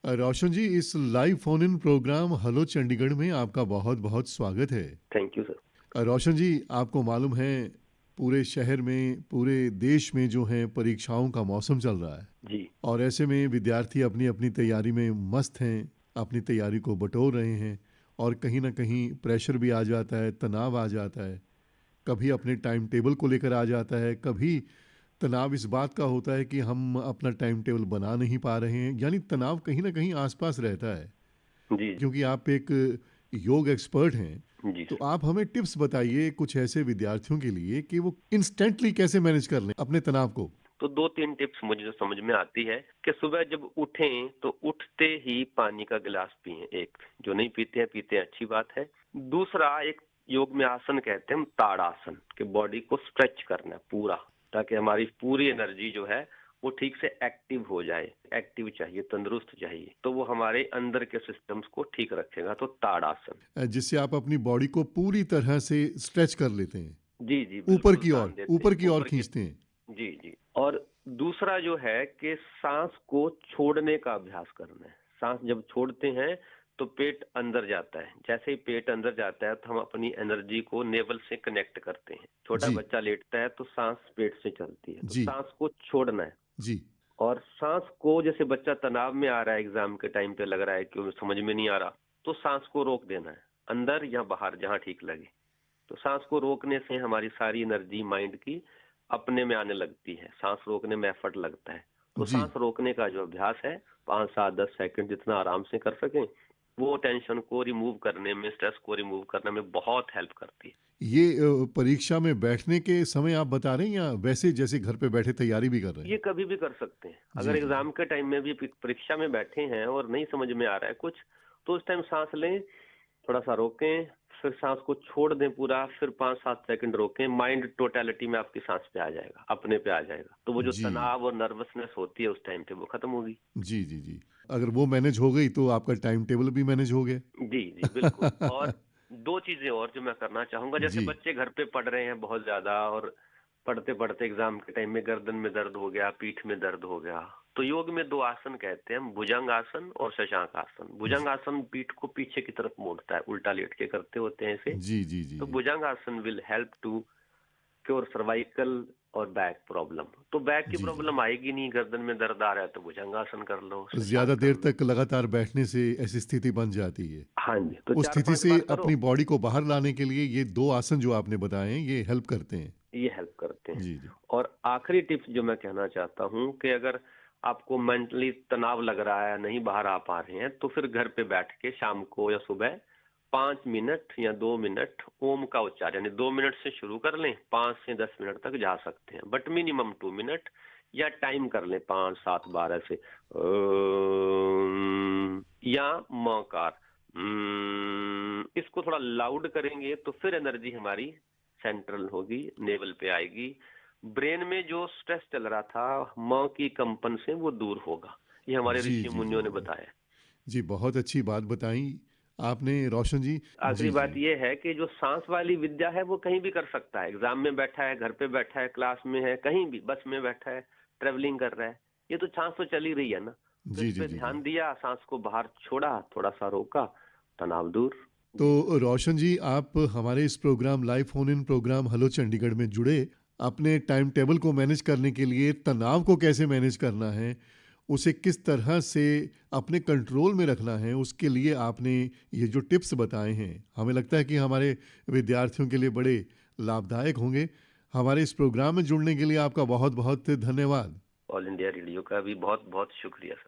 रोशन जी, इस live phone in programme hello Chandigarh में आपका बहुत बहुत स्वागत है। Thank you sir. Roshan ji, आपको मालूम है पूरे शहर में, पूरे देश में जो है परीक्षाओं का मौसम चल रहा है। जी। और ऐसे में विद्यार्थी अपनी अपनी तैयारी में मस्त हैं, अपनी तैयारी को बटोर रहे हैं। और कहीं ना कहीं प्रेशर भी आ जाता है, तनाव आ जाता है। कभी अपने टाइम टेबल को लेकर आ जाता है, कभी तनाव इस बात का होता है कि हम अपना टाइम टेबल बना नहीं पा रहे हैं। यानी तनाव कहीं ना कहीं आसपास रहता है। जी, जी। क्योंकि आप एक योग एक्सपर्ट हैं, जी तो सर। आप हमें टिप्स बताइए कुछ ऐसे विद्यार्थियों के लिए कि वो इंस्टेंटली कैसे मैनेज कर लें अपने तनाव को। तो 2-3 टिप्स मुझे जो समझ में आती है कि सुबह जब उठें तो उठते ही पानी का गिलास पिएँ एक। जो नहीं पीते हैं अच्छी बात है। दूसरा एक योग में आसन कहते हैं हम ताड़ासन कि बॉडी को स्ट्रेच करना है पूरा, ताकि हमारी पूरी एनर्जी जो है वो ठीक से एक्टिव हो जाए। एक्टिव चाहिए, तंदुरुस्त चाहिए, तो वो हमारे अंदर के सिस्टम्स को ठीक रखेगा, तो ताड़ासन। जिससे आप अपनी बॉडी को पूरी तरह से स्ट्रेच कर लेते हैं, जी, जी, ऊपर बिल्कुल की तान ओर देते हैं ऊपर की ओर ऊपर की। खींचते हैं। जी, जी। और दूसरा जो है कि सांस को छोड़ने का अभ्यास करना है। सांस जब छोड़ते हैं तो पेट अंदर जाता है। जैसे ही पेट अंदर जाता है तो हम अपनी एनर्जी को नेवल से कनेक्ट करते हैं। छोटा जी। बच्चा लेटता है तो सांस पेट से चलती है, तो जी। सांस को छोड़ना है। जी। और सांस को, जैसे बच्चा तनाव में आ रहा है, एग्जाम के टाइम पे लग रहा है कि उन्हें समझ में नहीं आ रहा, तो सांस को रोक देना है, अंदर या बाहर जहां ठीक लगे। तो सांस को रोकने से हमारी सारी एनर्जी माइंड की अपने में आने लगती है। सांस रोकने में एफर्ट लगता है। तो जी। सांस रोकने का जो अभ्यास है, 5, 7, 10 सेकंड जितना आराम से कर सकें, वो टेंशन को रिमूव करने में, स्ट्रेस को रिमूव करने में बहुत हेल्प करती है। ये परीक्षा में बैठने के समय आप बता रहे हैं या वैसे जैसे घर पे बैठे तैयारी भी कर रहे ये हैं? कभी भी कर सकते हैं। जी अगर जी जी। एग्जाम के टाइम में भी परीक्षा में बैठे हैं और नहीं समझ में आ रहा है कुछ, तो उस टाइम सांस लें, थोड़ा सा रोकें, फिर सांस को छोड़ दें पूरा, फिर 5, 7 सेकंड रोकें, माइंड टोटलिटी में आपकी सांस पे आ जाएगा, अपने पे आ जाएगा, तो वो जो जी तनाव और नर्वसनेस होती है उस टाइम पे वो खत्म होगी। जी जी जी। अगर वो मैनेज हो गई तो आपका टाइम टेबल भी मैनेज हो गया। जी, जी, बिल्कुल। और 2 चीज़ें और जो मैं करना चाहूँगा, जैसे जी। बच्चे घर पे पढ़ रहे हैं बहुत ज़्यादा और पढ़ते-पढ़ते एग्ज़ाम के टाइम में गर्दन में दर्द हो गया, पीठ में दर्द हो गया, तो योग में 2 आसन कहते हैं हम, भुजंगासन और शशांक आसन। जी भुजंगासन पीठ को पीछे की तरफ मोड़ता है, उल्टा लेट के करते होते हैं इसे। जी जी जी तो जी। Bhujangasana will help to cure cervical और बैक प्रॉब्लम। तो बैक की जी जी। प्रॉब्लम आएगी नहीं, गर्दन में दर्द आ रहा है तो भुजंगासन कर लो, ज्यादा शशांक कर देर लो। तक लगातार बैठने से ऐसी स्थिति बन जाती है। हाँ जी, तो उस स्थिति 4-5 से बार करो। अपनी बॉडी को बाहर लाने के लिए ये दो आसन जो आपने बताए हैं ये हेल्प करते हैं। ये हेल्प करते हैं। जी जी। और आखिरी टिप्स जो मैं कहना चाहता हूँ कि अगर आपको मेंटली तनाव लग रहा है, नहीं बाहर आ पा रहे हैं, तो फिर घर पे बैठ के शाम को या सुबह 5 मिनट या 2 मिनट ओम का उच्चारण, यानी 2 मिनट से शुरू कर लें, 5 से 10 मिनट तक जा सकते हैं, बट मिनिमम 2 मिनट। या टाइम कर लें 5, 7 बार ऐसे, या मकार, इसको थोड़ा लाउड करेंगे तो फिर एनर्जी हमारी सेंट्रल होगी, नेवल पे आएगी। ब्रेन में जो स्ट्रेस चल रहा था माँ की कंपन से वो दूर होगा। ये हमारे जी ऋषि जी जी मुनियों ने जी। बताया। जी, बहुत अच्छी बात बताई आपने रोशन जी। आखिरी जी बात जी। ये है कि जो सांस वाली विद्या है वो कहीं भी कर सकता है। एग्जाम में बैठा है, घर पे बैठा है, क्लास में है, कहीं भी, बस में बैठा है, ट्रेवलिंग कर रहा है, ये तो सांस तो चल ही रही है ना। तो जी इस जी पे जी जी। ध्यान दिया, सांस को बाहर छोड़ा, थोड़ा सा रोका, तनाव दूर। जी सर। तो रोशन जी, आप हमारे इस program live phone in programme hello Chandigarh में जुड़े, अपने टाइम टेबल को मैनेज करने के लिए तनाव को कैसे मैनेज करना है, उसे किस तरह से अपने कंट्रोल में रखना है, उसके लिए आपने ये जो टिप्स बताए हैं हमें लगता है कि हमारे विद्यार्थियों के लिए बड़े लाभदायक होंगे। हमारे इस प्रोग्राम में जुड़ने के लिए आपका बहुत बहुत धन्यवाद। ऑल इंडिया रेडियो का भी बहुत बहुत शुक्रिया सर।